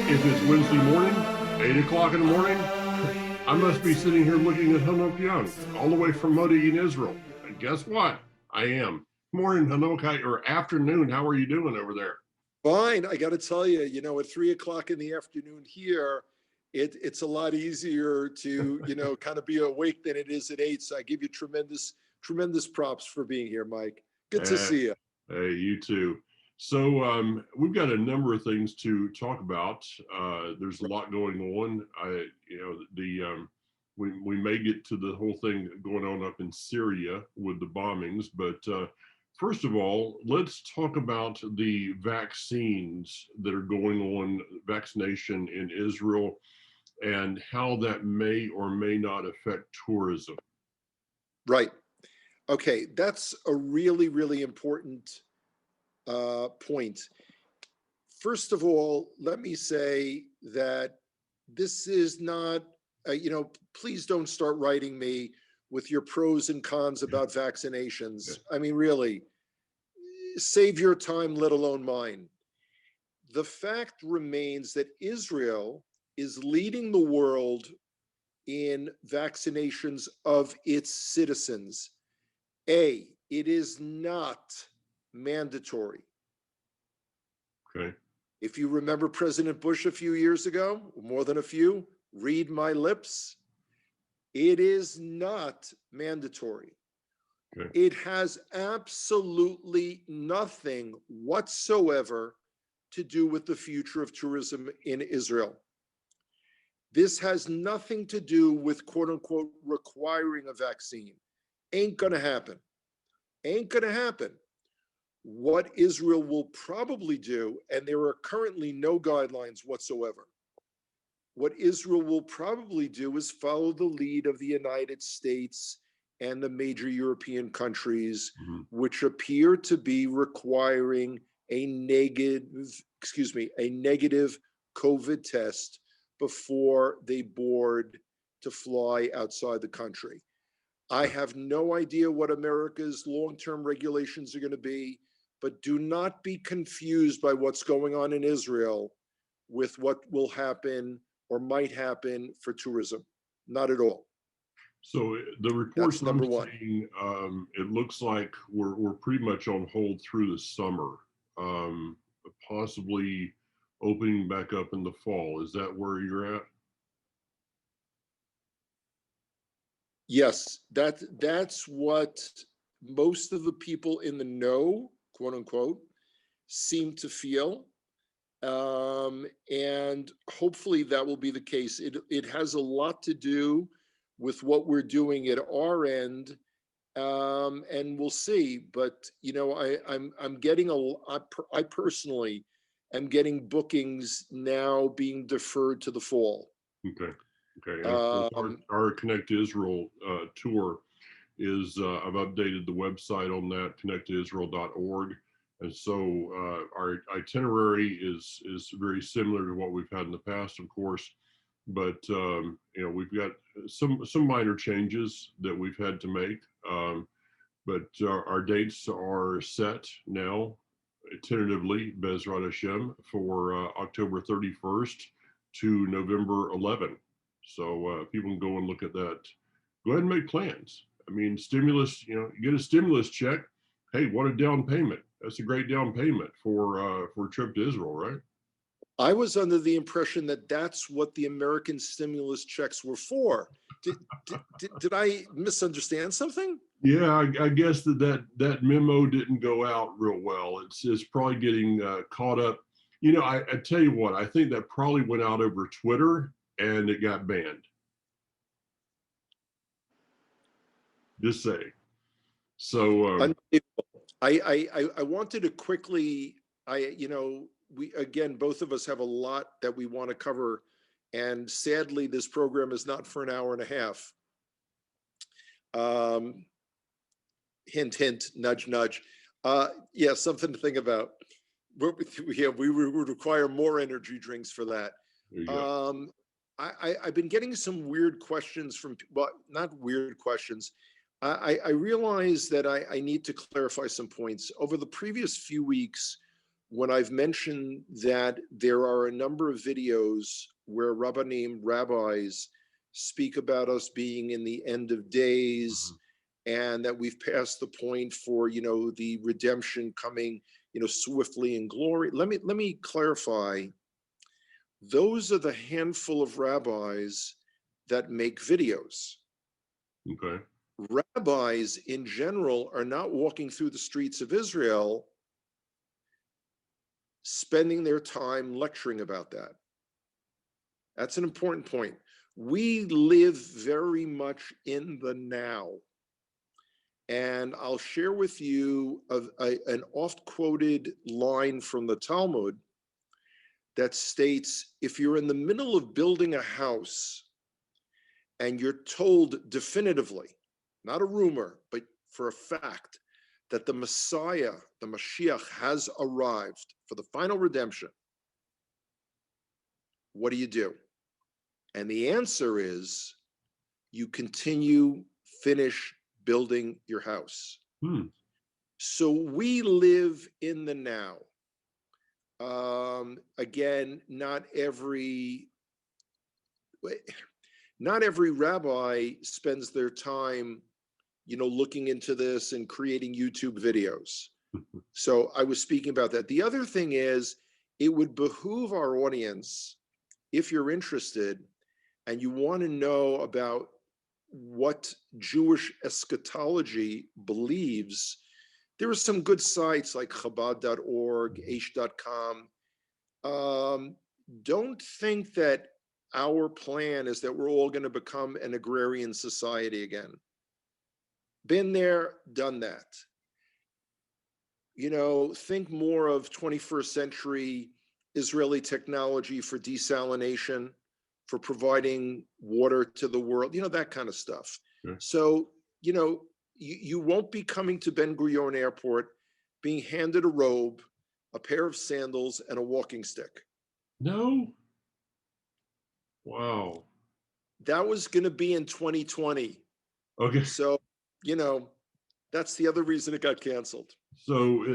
If it's Wednesday morning, 8 o'clock in the morning, I must be sitting here looking at Hanok Young, all the way from Modi'in, Israel. And guess what? I am. Morning, Hanok, or afternoon. How are you doing over there? Fine. I got to tell you, at 3 o'clock in the afternoon here, it's a lot easier to, kind of be awake than it is at 8. So I give you tremendous props for being here, Mike. Good to see you. Hey, you too. So we've got a number of things to talk about. There's a lot going on. We may get to the whole thing going on up in Syria with the bombings, but first of all, let's talk about the vaccines that are going on, vaccination in Israel, and how that may or may not affect tourism. Right. Okay. That's a really, really important point. First of all, let me say that this is not, please don't start writing me with your pros and cons about vaccinations. I mean, really, save your time, let alone mine. The fact remains that Israel is leading the world in vaccinations of its citizens. It is not mandatory. Okay. If you remember President Bush a few years ago, more than a few, read my lips. It is not mandatory. Okay. It has absolutely nothing whatsoever to do with the future of tourism in Israel. This has nothing to do with, quote unquote, requiring a vaccine. Ain't gonna happen. Ain't gonna happen. What Israel will probably do, and there are currently no guidelines whatsoever, what Israel will probably do is follow the lead of the United States and the major European countries, which appear to be requiring a negative COVID test before they board to fly outside the country. I have no idea what America's long-term regulations are going to be, but do not be confused by what's going on in Israel with what will happen or might happen for tourism. Not at all. So the reports number I'm one. seeing, it looks like we're pretty much on hold through the summer, possibly opening back up in the fall. Is that where you're at? Yes, that's what most of the people in the know, quote unquote, seem to feel. And hopefully that will be the case. It has a lot to do with what we're doing at our end, and we'll see. But I'm getting I personally am getting bookings now being deferred to the fall. Okay. Okay. And of course, our Connect to Israel tour is, I've updated the website on that, connecttoisrael.org. And so our itinerary is very similar to what we've had in the past, of course. But we've got some minor changes that we've had to make. But our dates are set now, tentatively, Bezrat Hashem, for October 31st to November 11th. So people can go and look at that. Go ahead and make plans. I mean, stimulus, you get a stimulus check. Hey, what a down payment. That's a great down payment for a trip to Israel, right? I was under the impression that that's what the American stimulus checks were for. Did I misunderstand something? Yeah, I guess that memo didn't go out real well. It's probably getting caught up. I tell you what, I think that probably went out over Twitter and it got banned. Just say. So I wanted to quickly, we again, both of us have a lot that we want to cover, and sadly, this program is not for an hour and a half. Hint, hint, nudge, nudge. Yeah, something to think about. We would require more energy drinks for that. I've been getting some weird questions from, well, not weird questions. I realize that I need to clarify some points. Over the previous few weeks, when I've mentioned that there are a number of videos where Rabbanim, rabbis, speak about us being in the end of days, Mhm. and that we've passed the point for, the redemption coming, swiftly in glory. Let me clarify. Those are the handful of rabbis that make videos. Okay. Rabbis in general are not walking through the streets of Israel spending their time lecturing about that. That's an important point. We live very much in the now. And I'll share with you an oft quoted line from the Talmud that states, if you're in the middle of building a house and you're told definitively, not a rumor, but for a fact, that the Messiah, the Mashiach, has arrived for the final redemption, what do? And the answer is you finish building your house. Hmm. So we live in the now. Again, not every rabbi spends their time, looking into this and creating YouTube videos. So I was speaking about that. The other thing is, it would behoove our audience, if you're interested and you want to know about what Jewish eschatology believes, there are some good sites like Chabad.org, Aish.com. Don't think that our plan is that we're all going to become an agrarian society again. Been there, done that. Think more of 21st century Israeli technology for desalination, for providing water to the world, that kind of stuff. Okay. So, you won't be coming to Ben Gurion Airport being handed a robe, a pair of sandals, and a walking stick. No. Wow. That was going to be in 2020. Okay. So, that's the other reason it got canceled. So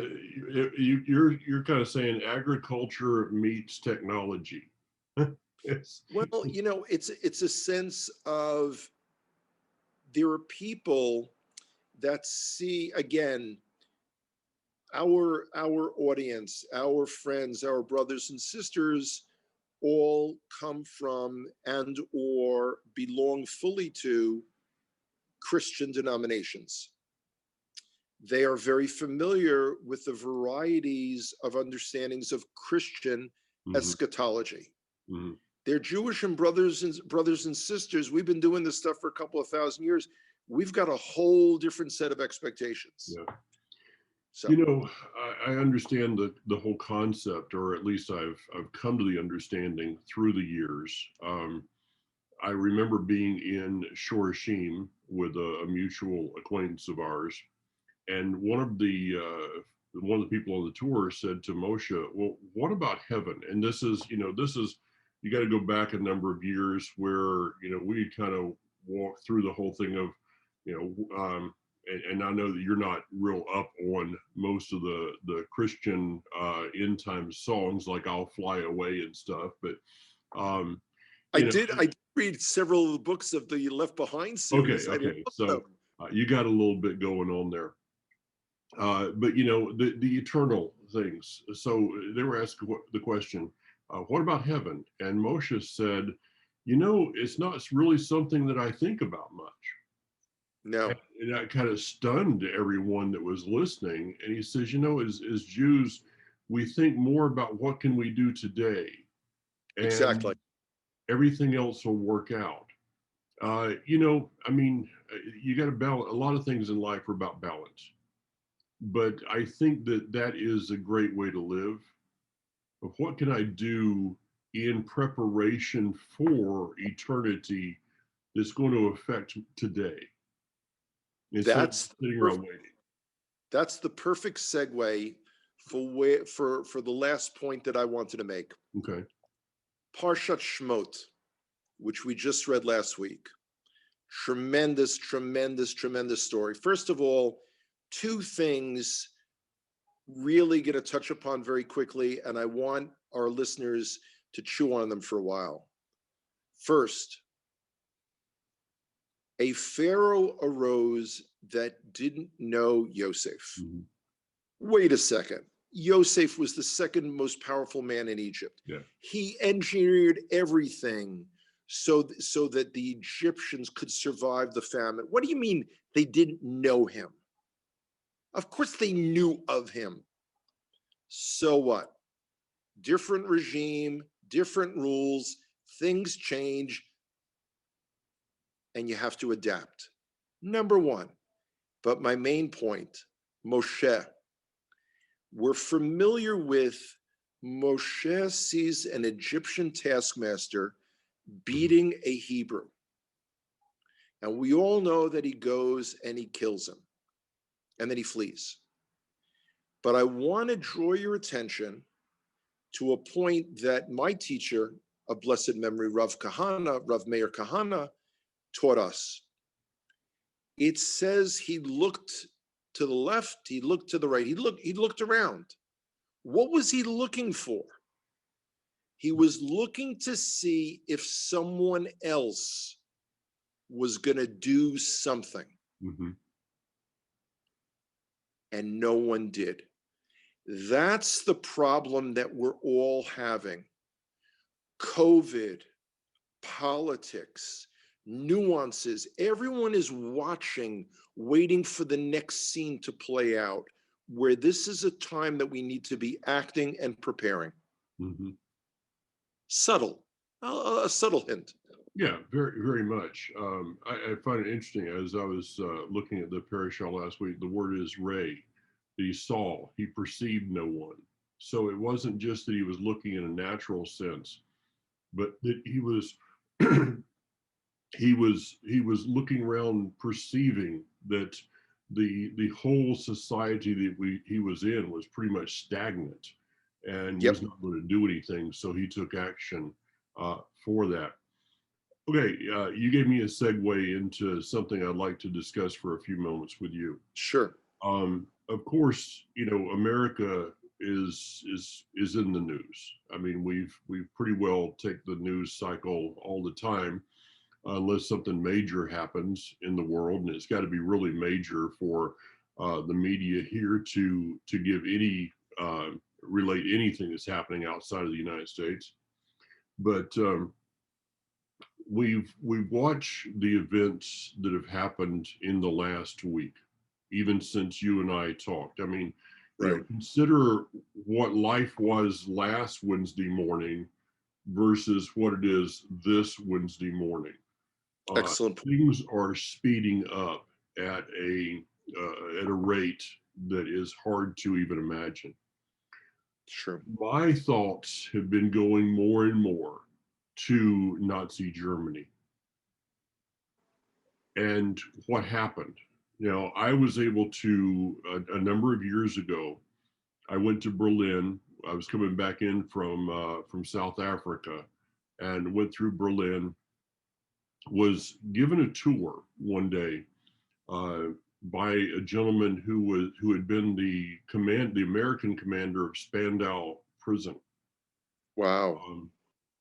you're kind of saying agriculture meets technology. Well, it's a sense of, there are people that see, again, our audience, our friends, our brothers and sisters all come from and or belong fully to Christian denominations. They are very familiar with the varieties of understandings of Christian eschatology. Mm-hmm. They're Jewish and brothers and sisters. We've been doing this stuff for a couple of thousand years. We've got a whole different set of expectations. Yeah. So, I understand the whole concept, or at least I've come to the understanding through the years. I remember being in Shorashim with a mutual acquaintance of ours, and one of the people on the tour said to Moshe, "Well, what about heaven?" And this is you got to go back a number of years where we kind of walked through the whole thing of and I know that you're not real up on most of the Christian end time songs like "I'll Fly Away" and stuff, but I did read several of the books of the Left Behind series. Okay. So you got a little bit going on there. But the eternal things. So they were asking the question, what about heaven? And Moshe said, it's not really something that I think about much. No. And that kind of stunned everyone that was listening. And he says, as Jews, we think more about what can we do today. And exactly. Everything else will work out. You got to balance. A lot of things in life are about balance. But I think that is a great way to live. But what can I do in preparation for eternity that's going to affect today? That's sitting around waiting. That's the perfect segue for the last point that I wanted to make. Okay. Parshat Shmot, which we just read last week. Tremendous story. First of all, two things really going to touch upon very quickly, and I want our listeners to chew on them for a while. First, a pharaoh arose that didn't know Yosef. Mhm. Wait a second. Yosef was the second most powerful man in Egypt. Yeah. He engineered everything so that the Egyptians could survive the famine. What do you mean they didn't know him? Of course they knew of him. So what? Different regime, different rules, things change, and you have to adapt. Number one. But my main point, Moshe. We're familiar with Moshe sees an Egyptian taskmaster beating a Hebrew. And we all know that he goes and he kills him, and then he flees. But I want to draw your attention to a point that my teacher of blessed memory, Rav Meir Kahana, taught us. It says he looked to the left, he looked to the right, he looked around. What was he looking for? He was looking to see if someone else was going to do something. Mm-hmm. And no one did. That's the problem that we're all having. COVID, politics, nuances. Everyone is watching, waiting for the next scene to play out, where this is a time that we need to be acting and preparing. Mm-hmm. Subtle, a subtle hint. Yeah, very, very much. I find it interesting as I was looking at the parashah last week, the word is ray. He saw, he perceived no one. So it wasn't just that he was looking in a natural sense, but that he was he was looking around, perceiving that the whole society that he was in was pretty much stagnant and Yep. was not going to do anything. So he took action for that. Okay, you gave me a segue into something I'd like to discuss for a few moments with you. Sure. Of course, America is in the news. I mean, we've pretty well take the news cycle all the time, unless something major happens in the world, and it's got to be really major for the media here to give any relate anything that's happening outside of the United States. But we've watched the events that have happened in the last week, even since you and I talked. I mean, Right. Consider what life was last Wednesday morning versus what it is this Wednesday morning. Excellent. Things are speeding up at a rate that is hard to even imagine. Sure. My thoughts have been going more and more to Nazi Germany. And what happened? I was able to, a number of years ago, I went to Berlin. I was coming back in from South Africa and went through Berlin, was given a tour one day by a gentleman who had been the American commander of Spandau prison. Wow.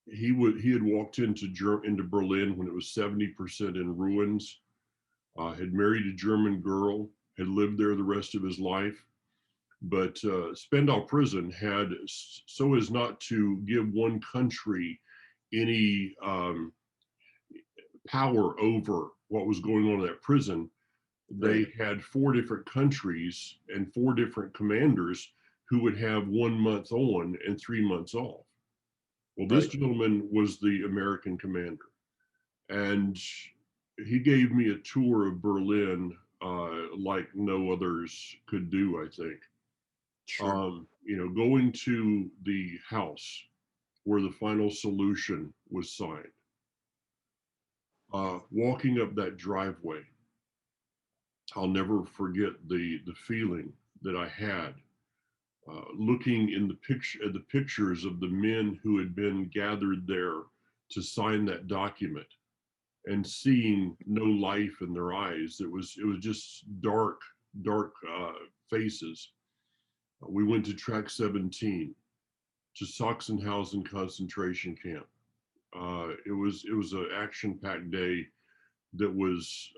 He had walked into Berlin when it was 70% in ruins. Had married a German girl, had lived there the rest of his life. But Spandau prison had, so as not to give one country any power over what was going on in that prison, they had 4 different countries and 4 different commanders who would have 1 month on and 3 months off. Well, this gentleman was the American commander, and he gave me a tour of Berlin like no others could do, I think. Sure. Going to the house where the final solution was signed, walking up that driveway, I'll never forget the feeling that I had looking in the pictures of the men who had been gathered there to sign that document, and seeing no life in their eyes. It was just dark faces. We went to Track 17, to Sachsenhausen concentration camp. It was an action-packed day that was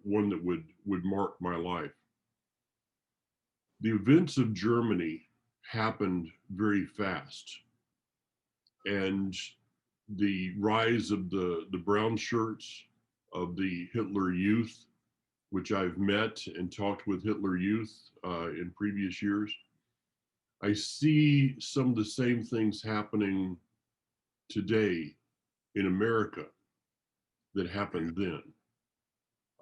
one that would mark my life. The events of Germany happened very fast, and the rise of the brown shirts of the Hitler Youth, which I've met and talked with Hitler Youth in previous years, I see some of the same things happening today in America that happened then.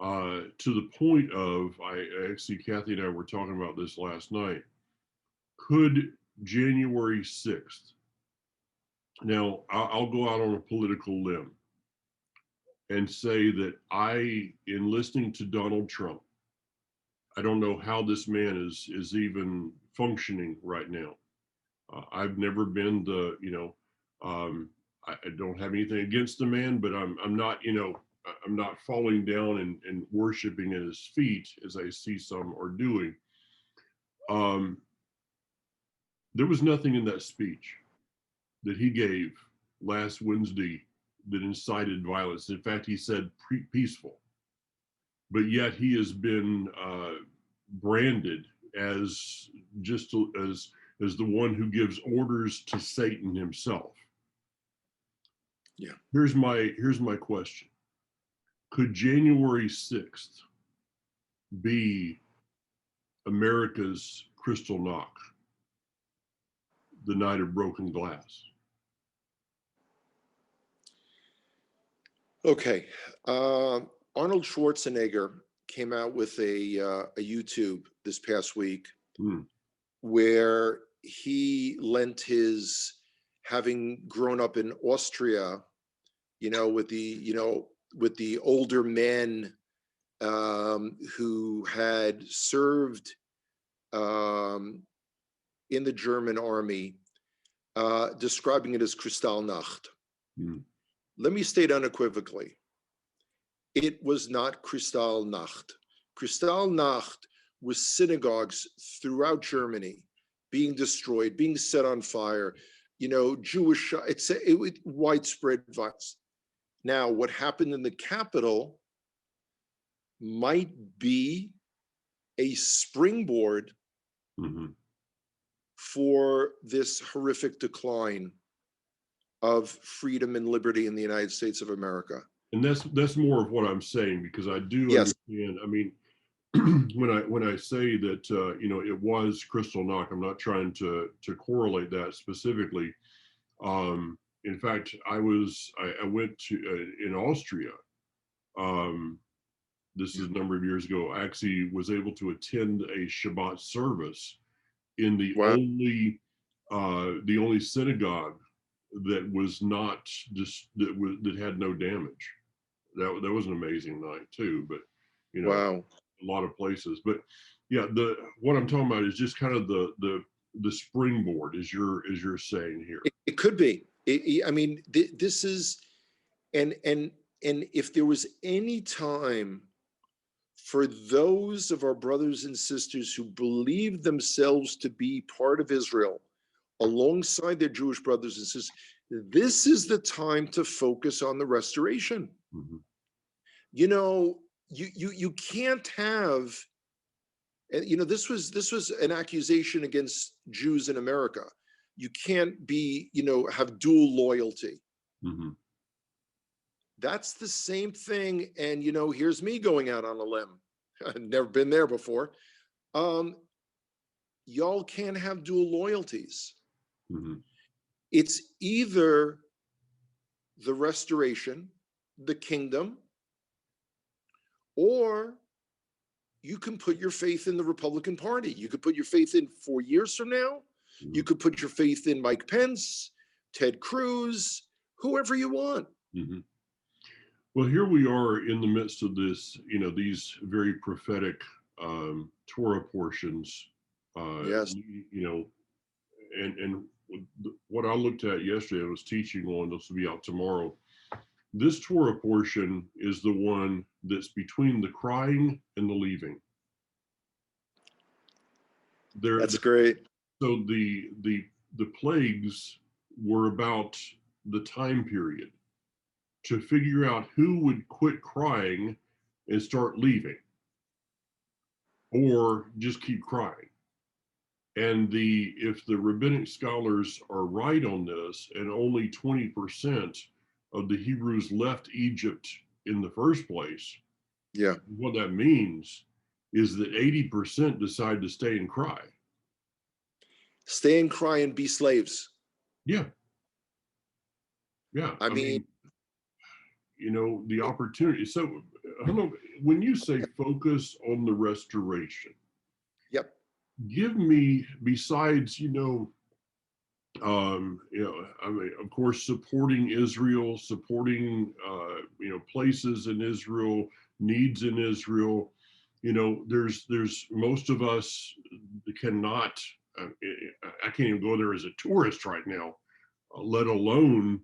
To the point of, I actually, Kathy and I were talking about this last night. Could January 6th, now I'll go out on a political limb and say that in listening to Donald Trump, I don't know how this man is even functioning right now. I've never been I don't have anything against the man, but I'm not, I'm not falling down and worshiping at his feet as I see some are doing. There was nothing in that speech that he gave last Wednesday that incited violence. In fact, he said peaceful, but yet he has been branded as just as the one who gives orders to Satan himself. Yeah. Here's my question. Could January 6th be America's Kristallnacht, the night of broken glass? Okay. Arnold Schwarzenegger came out with a YouTube this past week where he lent his, having grown up in Austria, with the older men who had served in the German army, describing it as Kristallnacht. Let me state unequivocally, it was not Kristallnacht. Kristallnacht was synagogues throughout Germany being destroyed, being set on fire, Jewish, it was widespread violence. Now, what happened in the capital might be a springboard for this horrific decline of freedom and liberty in the United States of America. And that's more of what I'm saying, because I do understand. I mean, when I say that it was Kristallnacht, I'm not trying to correlate that specifically. In fact, I went to in Austria. This is a number of years ago. I actually was able to attend a Shabbat service in the only synagogue that was not just that had no damage. That was an amazing night too. But a lot of places. But yeah, what I'm talking about is just kind of the springboard, as you're saying here. It could be. I mean, this is, and if there was any time for those of our brothers and sisters who believe themselves to be part of Israel, alongside their Jewish brothers and sisters, this is the time to focus on the restoration. You can't have, and this was an accusation against Jews in America. You can't be, have dual loyalty. That's the same thing. And, here's me going out on a limb. I've never been there before. Y'all can't have dual loyalties. It's either the restoration, the kingdom, or you can put your faith in the Republican Party. You could put your faith in 4 years from now. You could put your faith in Mike Pence, Ted Cruz, whoever you want. Well, here we are in the midst of this, these very prophetic Torah portions. Yes. And what I looked at yesterday, I was teaching on, this will be out tomorrow. This Torah portion is the one that's between the crying and the leaving. That's great. So the plagues were about the time period to figure out who would quit crying and start leaving, or just keep crying. And if the rabbinic scholars are right on this, and only 20% of the Hebrews left Egypt in the first place, Yeah. what that means is that 80% decide to stay and cry. Stay and cry and be slaves. Yeah. Yeah. I mean, the opportunity. So I don't know, when you say focus on the restoration, yep. give me, besides, I mean, of course, supporting Israel, supporting, places in Israel, needs in Israel. There's most of us cannot, I can't even go there as a tourist right now, let alone,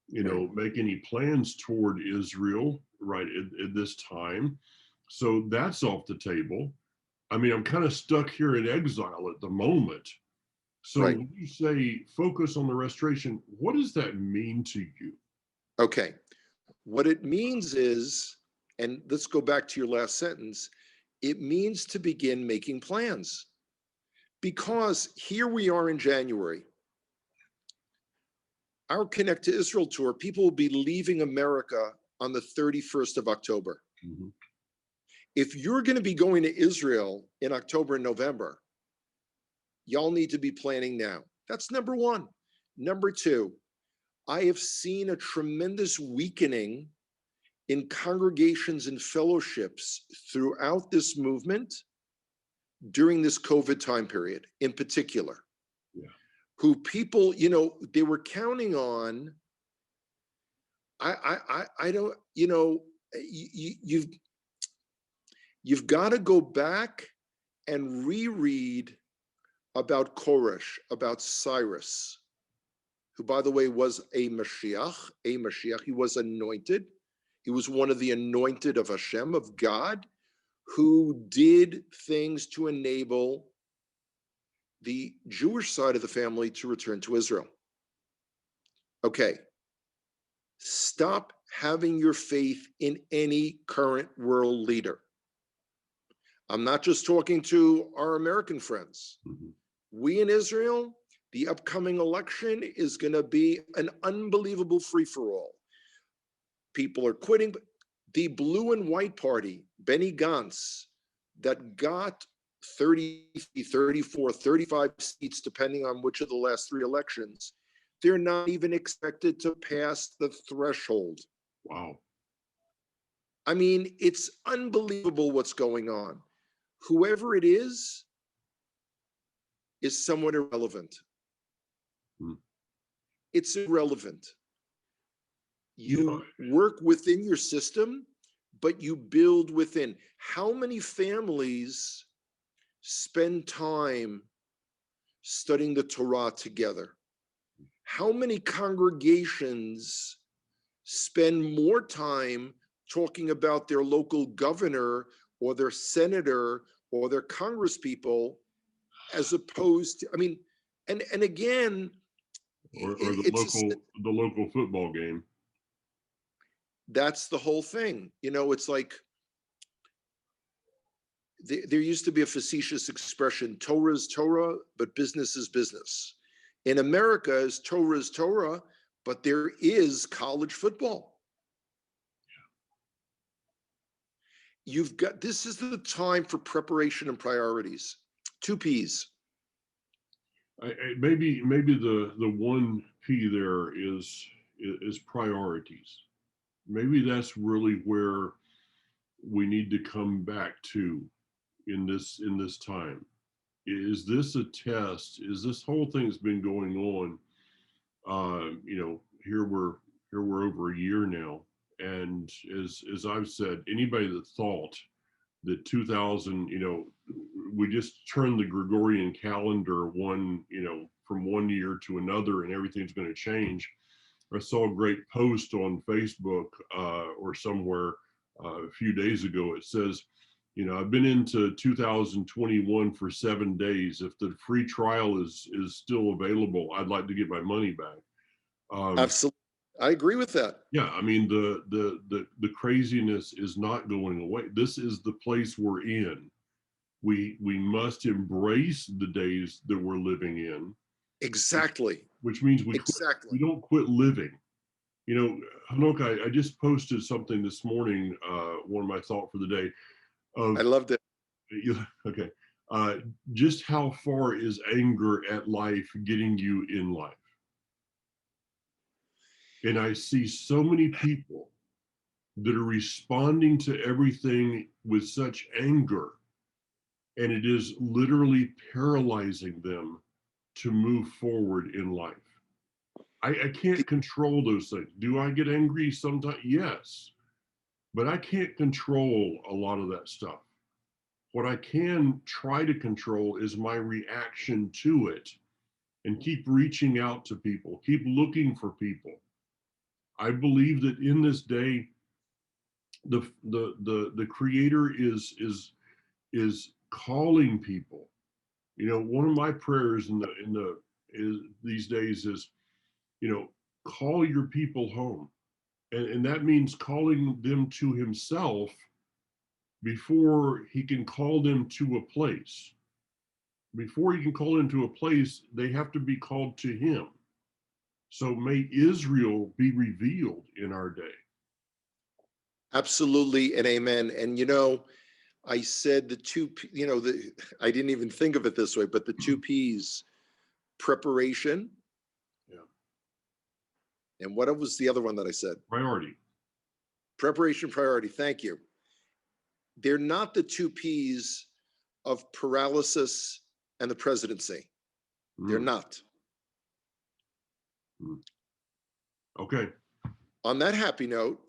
make any plans toward Israel right at this time. So that's off the table. I mean, I'm kind of stuck here in exile at the moment. So Right. when you say focus on the restoration, what does that mean to you? Okay. What it means is, and let's go back to your last sentence, it means to begin making plans. Because here we are in January. Our Connect to Israel tour, people will be leaving America on the 31st of October. Mhm. If you're going to be going to Israel in October and November, y'all need to be planning now. That's number one. Number two, I have seen a tremendous weakening in congregations and fellowships throughout this movement during this COVID time period in particular. Yeah. Who people, they were counting on. I don't, you've got to go back and reread about Koresh, about Cyrus, who, by the way, was a Mashiach. He was anointed. He was one of the anointed of Hashem, of God, who did things to enable the Jewish side of the family to return to Israel. Okay. Stop having your faith in any current world leader. I'm not just talking to our American friends. Mhm. We in Israel, the upcoming election is going to be an unbelievable free-for-all. People are quitting. The blue and white party, Benny Gantz, that got 30, 34, 35 seats, depending on which of the last three elections, they're not even expected to pass the threshold. Wow. I mean, it's unbelievable what's going on. Whoever it is somewhat irrelevant. Hmm. It's irrelevant. You work within your system, but you build within. How many families spend time studying the Torah together? How many congregations spend more time talking about their local governor or their senator or their congresspeople, as opposed to, I mean, and again, or the local football game. That's the whole thing. It's like there used to be a facetious expression: Torah is Torah, but business is business. In America, is Torah, but there is college football. This is the time for preparation and priorities. 2 P's. Maybe the one P there is priorities. Maybe that's really where we need to come back to in this time. Is this a test? Is this whole thing's been going on? Here we're over a year now, and as I've said, anybody that thought that 2000, we just turned the Gregorian calendar from one year to another, and everything's going to change. I saw a great post on Facebook or somewhere a few days ago. It says, You know, I've been into 2021 for 7 days. If the free trial is still available, I'd like to get my money back. Absolutely. I agree with that. Yeah, I mean the craziness is not going away. This is the place we're in. We must embrace the days that we're living in, Exactly. which means Exactly. we don't quit living. You know, Hanok, I just posted something this morning, one of my thought for the day I of, loved it. okay, uh, just how far is anger at life getting you in life? And I see so many people that are responding to everything with such anger, and it is literally paralyzing them to move forward in life. I can't control those things. Do I get angry sometimes? Yes, but I can't control a lot of that stuff. What I can try to control is my reaction to it, and keep reaching out to people, keep looking for people. I believe that in this day, the creator is calling people. You know, one of my prayers is these days is, you know, call your people home. And that means calling them to himself before he can call them to a place. Before he can call them to a place, they have to be called to him. So may Israel be revealed in our day. Absolutely, and amen. And I said the two, I didn't even think of it this way, but the two P's: preparation. Yeah. And what was the other one that I said? Priority. Preparation, priority. Thank you. They're not the two P's of paralysis and the presidency. They're Mm. not. Mm. Okay. On that happy note,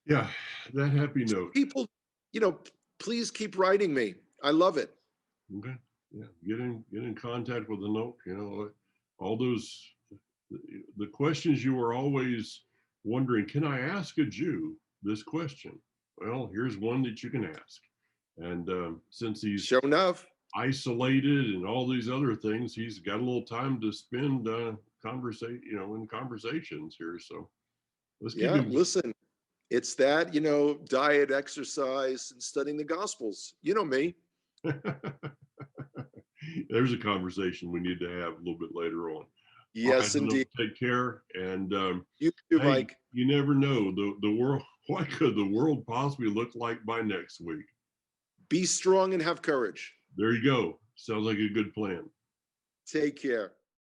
Yeah, that happy note. people, please keep writing me. I love it. Okay. Yeah. Get in contact with the note. You know, all those the questions you are always wondering, can I ask a Jew this question? Well, here's one that you can ask. And since he's Sure enough. isolated and all these other things, he's got a little time to spend in conversations here. So let's give Yeah, him. listen, it's that, diet, exercise, and studying the Gospels. You know me. There's a conversation we need to have a little bit later on. All right, Yes, Hanok, indeed. take care. And You too, hey, Mike. you never know the world. What could the world possibly look like by next week? Be strong and have courage. There you go. Sounds like a good plan. Take care.